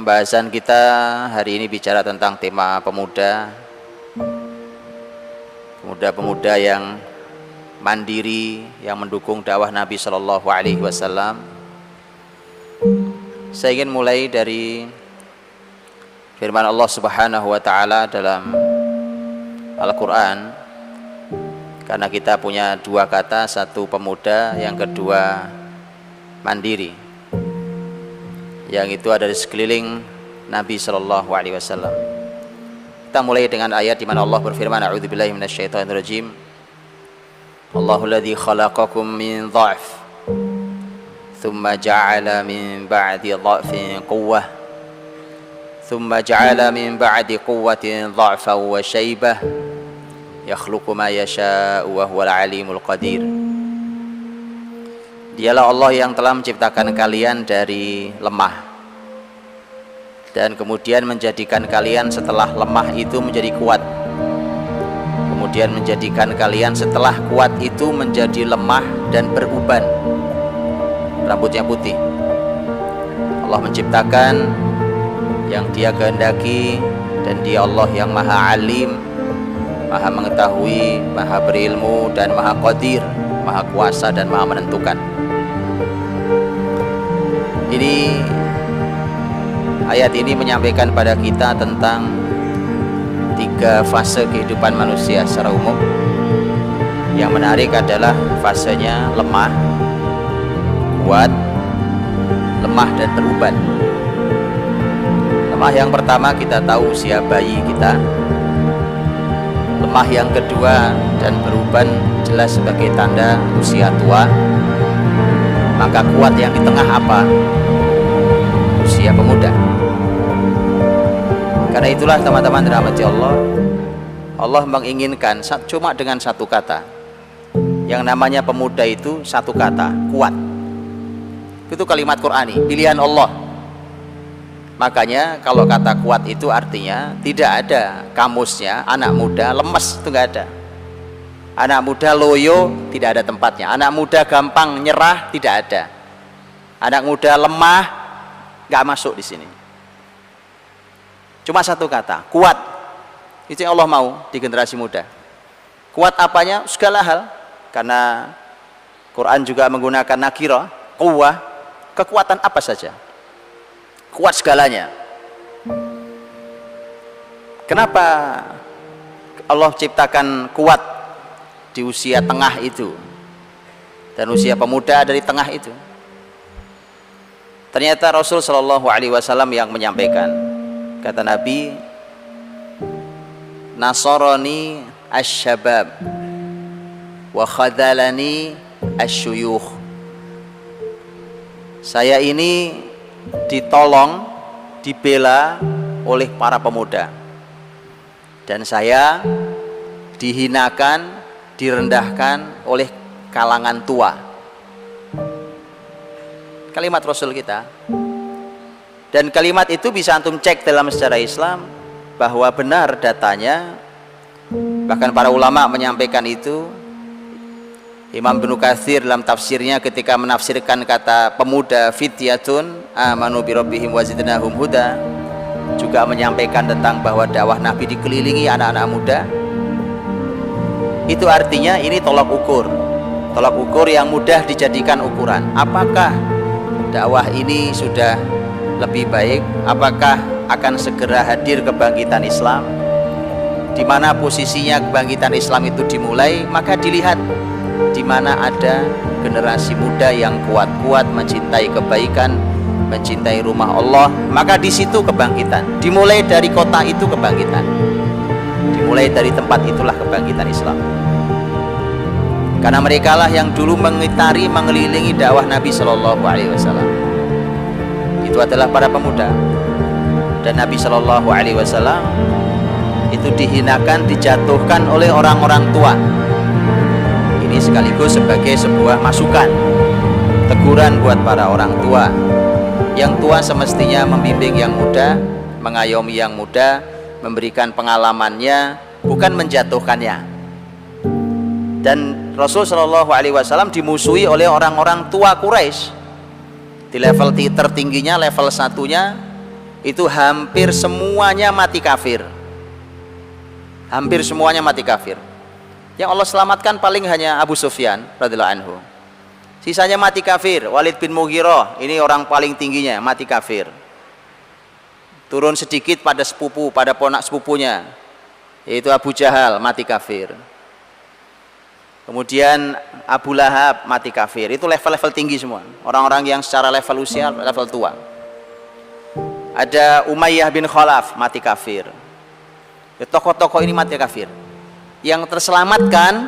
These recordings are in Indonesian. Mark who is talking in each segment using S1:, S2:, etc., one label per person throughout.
S1: Pembahasan kita hari ini bicara tentang tema pemuda. Pemuda-pemuda yang mandiri, yang mendukung dakwah Nabi Shallallahu Alaihi Wasallam. Saya ingin mulai dari firman Allah Subhanahu Wa Taala dalam Al-Quran, karena kita punya dua kata, satu pemuda, yang kedua mandiri, yang itu ada di sekeliling Nabi Shallallahu Alaihi Wasallam. Kita mulai dengan ayat di mana Allah berfirman, A'udzubillahi minasyaitonirrajim. Allahul ladzi khalaqakum min dha'f, thumma ja'ala min ba'di dha'fin quwwah, thumma ja'ala min ba'di quwwatin dha'fan wa shaybah, yakhluqu ma yasha'u wa huwal alimul qadir. Dialah Allah yang telah menciptakan kalian dari lemah, dan kemudian menjadikan kalian setelah lemah itu menjadi kuat, kemudian menjadikan kalian setelah kuat itu menjadi lemah dan beruban, rambutnya putih. Allah menciptakan yang Dia kehendaki, dan Dia Allah yang Maha Alim, Maha mengetahui, Maha berilmu, dan Maha Qadir, Maha kuasa dan Maha menentukan. Ayat ini menyampaikan pada kita tentang tiga fase kehidupan manusia secara umum. Yang menarik adalah fasenya lemah, kuat, lemah dan beruban. Lemah yang pertama kita tahu usia bayi kita. Lemah yang kedua dan beruban jelas sebagai tanda usia tua. Maka kuat yang di tengah apa? Usia pemuda. Karena itulah teman-teman dirahmati Allah, Allah menginginkan cuma dengan satu kata. Yang namanya pemuda itu satu kata, kuat. Itu kalimat Qur'ani, pilihan Allah. Makanya kalau kata kuat itu artinya tidak ada kamusnya anak muda lemes, itu nggak ada. Anak muda loyo tidak ada tempatnya. Anak muda gampang nyerah tidak ada. Anak muda lemah nggak masuk di sini. Cuma satu kata, kuat. Itu yang Allah mau di generasi muda. Kuat apanya? Segala hal. Karena Quran juga menggunakan nakirah, quwwah, kekuatan apa saja. Kuat segalanya. Kenapa Allah ciptakan kuat di usia tengah itu, dan usia pemuda dari tengah itu? Ternyata Rasul Shallallahu Alaihi Wasallam yang menyampaikan, kata Nabi, Nasarani asyabab wa khadalani asyuyukh. Saya ini ditolong, dibela oleh para pemuda, dan saya dihinakan, direndahkan oleh kalangan tua. Kalimat Rasul kita. Dan kalimat itu bisa antum cek dalam sejarah Islam, bahwa benar datanya. Bahkan para ulama menyampaikan itu. Imam Ibnu Katsir dalam tafsirnya ketika menafsirkan kata pemuda, fityatun amanu bi rabbihim wa zidnahum huda, juga menyampaikan tentang bahwa dakwah Nabi dikelilingi anak-anak muda. Itu artinya ini tolak ukur yang mudah dijadikan ukuran. Apakah dakwah ini sudah lebih baik? Apakah akan segera hadir kebangkitan Islam? Di mana posisinya kebangkitan Islam itu dimulai? Maka dilihat di mana ada generasi muda yang kuat-kuat mencintai kebaikan, mencintai rumah Allah, maka di situ kebangkitan. Dimulai dari kota itu kebangkitan. Dimulai dari tempat itulah kebangkitan Islam. Karena mereka lah yang dulu mengitari, mengelilingi dakwah Nabi Shallallahu Alaihi Wasallam. Itu adalah para pemuda. Dan Nabi Shallallahu Alaihi Wasallam itu dihinakan, dijatuhkan oleh orang-orang tua. Ini sekaligus sebagai sebuah masukan, teguran buat para orang tua. Yang tua semestinya membimbing yang muda, mengayomi yang muda, memberikan pengalamannya, bukan menjatuhkannya. Dan Rasul Shallallahu Alaihi Wasallam dimusuhi oleh orang-orang tua Quraisy. Di level tertingginya, level satunya, itu hampir semuanya mati kafir. Hampir semuanya mati kafir. Yang Allah selamatkan paling hanya Abu Sufyan radhiyallahu anhu. Sisanya mati kafir. Walid bin Mughirah, ini orang paling tingginya, mati kafir. Turun sedikit pada sepupu, pada ponak sepupunya, yaitu Abu Jahal, mati kafir. Kemudian Abu Lahab mati kafir. Itu level-level tinggi semua, orang-orang yang secara level usia level tua. Ada Umayyah bin Khalaf mati kafir. Tokoh-tokoh ini mati kafir. Yang terselamatkan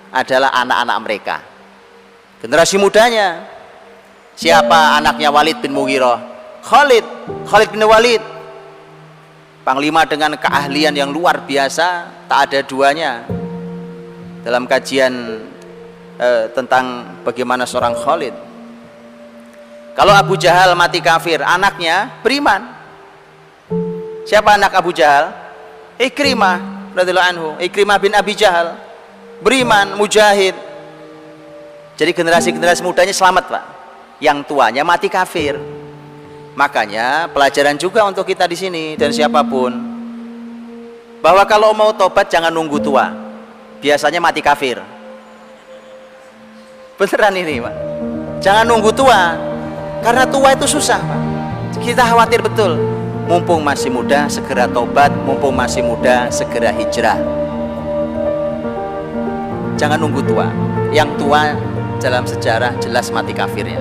S1: adalah anak-anak mereka, generasi mudanya. Siapa anaknya Walid bin Mughirah? Khalid bin Walid, panglima dengan keahlian yang luar biasa, tak ada duanya. Dalam kajian tentang bagaimana seorang Khalid. Kalau Abu Jahal mati kafir, anaknya beriman. Siapa anak Abu Jahal? Ikrimah radhiyallahu anhu, Ikrimah bin Abi Jahal, beriman, mujahid. Jadi generasi-generasi mudanya selamat, Pak. Yang tuanya mati kafir. Makanya pelajaran juga untuk kita di sini dan siapapun, bahwa kalau mau tobat jangan nunggu tua. Biasanya mati kafir. Beneran ini, Pak. Jangan nunggu tua, karena tua itu susah, Pak. Kita khawatir betul. Mumpung masih muda segera tobat, mumpung masih muda segera hijrah. Jangan nunggu tua. Yang tua dalam sejarah jelas mati kafirnya.